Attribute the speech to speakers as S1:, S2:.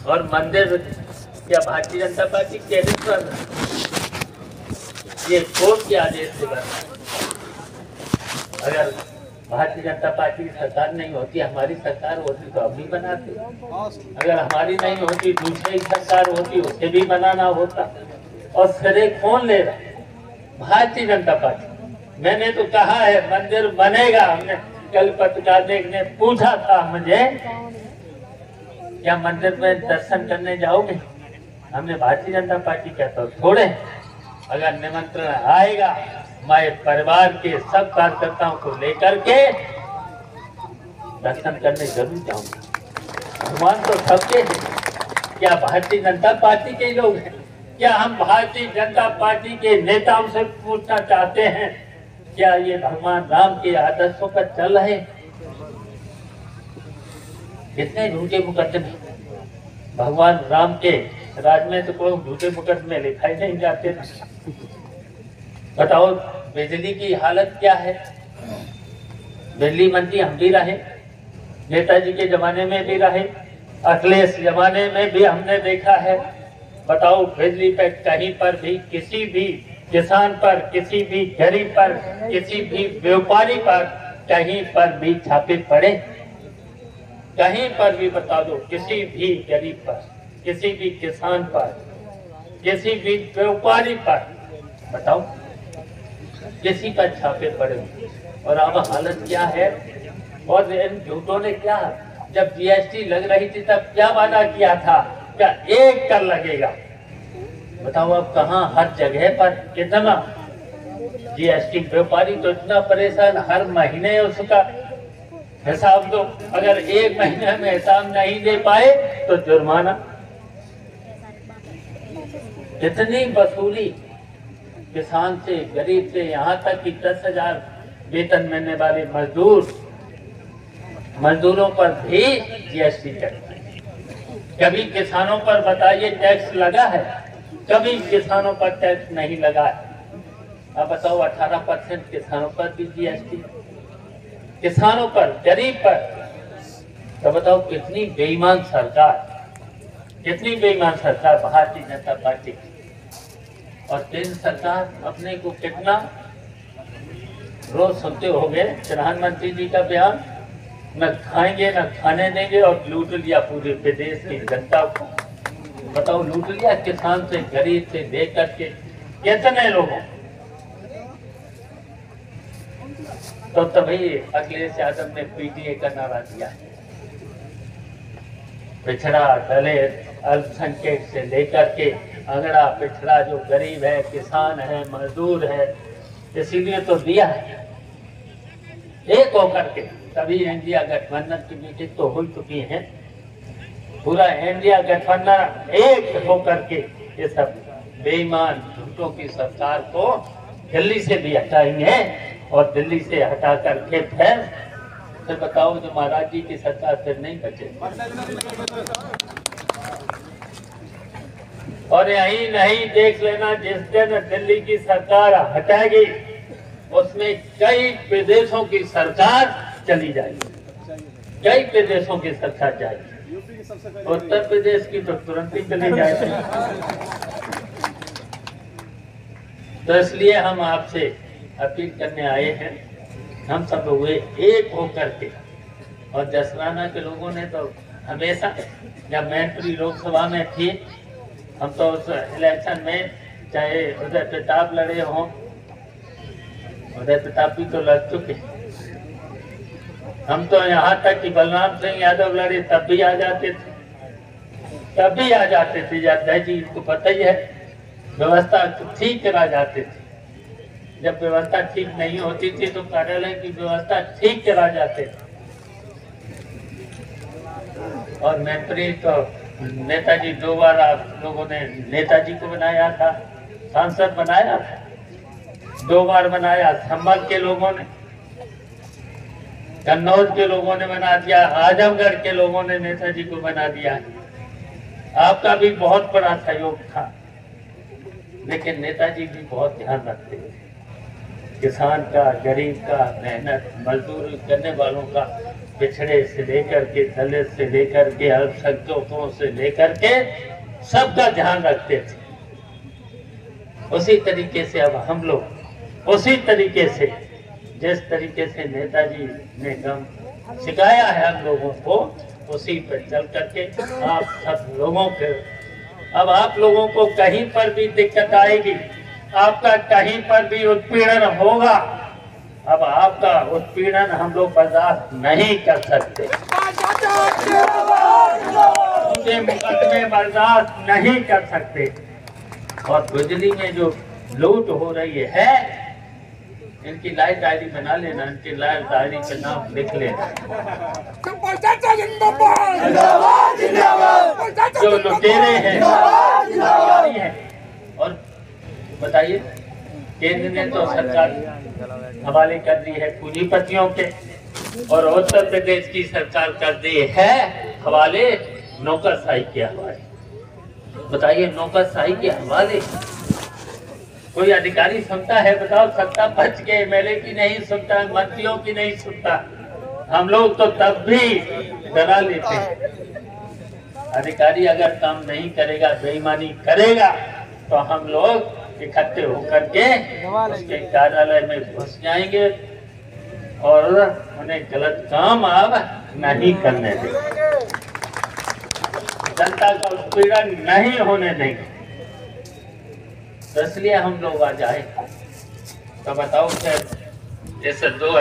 S1: और मंदिर क्या भारतीय जनता पार्टी कैबिनेट पर ये कोर्ट के आदेश से बना। अगर भारतीय जनता पार्टी की सरकार नहीं होती, हमारी सरकार होती तो अब भी बनाते। अगर हमारी नहीं होती, दूसरी सरकार होती, उसे भी बनाना होता। और श्रेय कौन ले रहा? भारतीय जनता पार्टी। मैंने तो कहा है मंदिर बनेगा। हमने कल पत्रकार ने पूछा था मुझे, क्या मंदिर में दर्शन करने जाओगे? हमने भारतीय जनता पार्टी कहता हूँ छोड़े। अगर निमंत्रण आएगा, मैं परिवार के सब कार्यकर्ताओं को लेकर के दर्शन करने जरूर जाऊंगा। भगवान तो सबके हैं। क्या भारतीय जनता पार्टी के लोग हैं? क्या हम भारतीय जनता पार्टी के नेताओं से पूछना चाहते हैं, क्या ये भगवान राम के आदर्शों पर चल रहे? कितने झूठे मुकदमे भगवान राम के राज में, तो कोई झूठे मुकदमे लिखाए नहीं जाते। बताओ बिजली की हालत क्या है? बिजली मंत्री हम भी रहे, नेताजी के जमाने में भी रहे, अखिलेश जमाने में भी हमने देखा है। बताओ बिजली पे कहीं पर भी किसी भी किसान पर, किसी भी गरीब पर, किसी भी व्यापारी पर कहीं पर भी छापे पड़े? कहीं पर भी बता दो, किसी भी गरीब पर, किसी भी किसान पर, किसी भी व्यापारी पर बताओ, किसी पर छापे पड़े? और अब हालत क्या है? और इन झूठों ने क्या, जब जीएसटी लग रही थी तब क्या वादा किया था? क्या 1 कर लगेगा? बताओ अब कहाँ, हर जगह पर कितना जीएसटी। व्यापारी तो इतना परेशान, हर महीने उसका हिसाब दो। अगर 1 महीने में हिसाब नहीं दे पाए तो जुर्माना। कितनी वसूली किसान से, गरीब से, यहाँ तक कि 10,000 वेतन मिलने वाले मजदूरों पर भी जीएसटी चढ़ता है। कभी किसानों पर बताइए टैक्स लगा है? कभी किसानों पर टैक्स नहीं लगा है। अब बताओ 18% किसानों पर भी जीएसटी, किसानों पर, गरीब पर। तो बताओ कितनी बेईमान सरकार, कितनी बेईमान सरकार भारतीय जनता पार्टी की। और केंद्र सरकार अपने को कितना, रोज सुनते होंगे प्रधानमंत्री जी का बयान, न खाएंगे न खाने देंगे, और लूट लिया पूरे प्रदेश की जनता को। बताओ लूट लिया किसान से, गरीब से लेकर के कितने लोगों। तो तभी अखिलेश यादव ने पीटीए का नारा दिया। पिछड़ा, दलित, अल्पसंख्यक से लेकर के अगड़ा पिछड़ा, जो गरीब है, किसान है, मजदूर है, इसीलिए तो दिया है। एक होकर के तभी इंडिया गठबंधन की मीटिंग तो हो चुकी है। पूरा इंडिया गठबंधन एक होकर के ये सब बेईमान झूठों की सरकार को दिल्ली से भी हटाएंगे, और दिल्ली से हटा करके फिर बताओ जो महाराज जी की सरकार फिर नहीं बचे। और यही नहीं, देख लेना जिस दिन दिल्ली की सरकार हटाएगी उसमें कई प्रदेशों की सरकार चली जाएगी, कई प्रदेशों की सरकार जाएगी। उत्तर प्रदेश की तो तुरंत ही चली जाएगी। तो इसलिए हम आपसे अपील करने आए हैं, हम सब हुए एक होकर के। और जसराना के लोगों ने तो हमेशा, जब मैनपुरी लोकसभा में थी, हम तो उस इलेक्शन में चाहे उदय प्रताप लड़े हों, उदय प्रताप भी तो लड़ चुके, हम तो यहाँ तक कि बलराम सिंह यादव लड़े तब भी आ जाते थे, तब भी आ जाते थे। यादव जी को पता ही है, व्यवस्था ठीक करा जाते थे। जब व्यवस्था ठीक नहीं होती थी तो कार्यालय की व्यवस्था ठीक करा जाते थे। और मैत्री तो नेताजी 2 बार आप लोगों ने नेताजी को बनाया था, सांसद बनाया था, 2 बार बनाया। संभल के लोगों ने, कन्नौज के लोगों ने बना दिया, आजमगढ़ के लोगों ने नेताजी को बना दिया। आपका भी बहुत बड़ा सहयोग था, लेकिन नेताजी भी बहुत ध्यान रखते थे किसान का, गरीब का, मेहनत मजदूरी करने वालों का पिछड़े से लेकर के, दलित से लेकर के, अल्पसंख्यकों से लेकर के सबका ध्यान रखते थे। उसी तरीके से अब हम लोग उसी तरीके से, जिस तरीके से नेताजी ने काम सिखाया है हम लोगों को, उसी पर चल करके आप सब लोगों के, अब आप लोगों को कहीं पर भी दिक्कत आएगी, आपका कहीं पर भी उत्पीड़न होगा, अब आपका उत्पीड़न हम लोग बर्दाश्त नहीं कर सकते, उनके मुकदमे बर्दाश्त नहीं कर सकते। और बिजली में जो लूट हो रही है, इनकी लाइट डायरी बना लेना, इनकी लाइट डायरी का नाम लिख लेना। जो लुटेरे हैं और बताइए, केंद्र ने तो सरकार हवाले कर दी है पूंजीपतियों के, और उत्तर प्रदेश की सरकार कर दी है हवाले नौकरशाही के हवाले। बताइए, नौकरशाही के हवाले कोई अधिकारी सुनता है? बताओ, सत्ता पक्ष के एमएलए की नहीं सुनता, मंत्रियों की नहीं सुनता। हम लोग तो तब भी डरा लेते हैं। अधिकारी अगर काम नहीं करेगा, बेईमानी करेगा, तो हम लोग इकट्ठे होकर के उसके कार्यालय में घुस जाएंगे और उन्हें गलत काम अब नहीं करने देंगे, जनता का उत्पीड़न नहीं होने देंगे। तो इसलिए हम लोग आज आए। तो बताओ, जैसे दो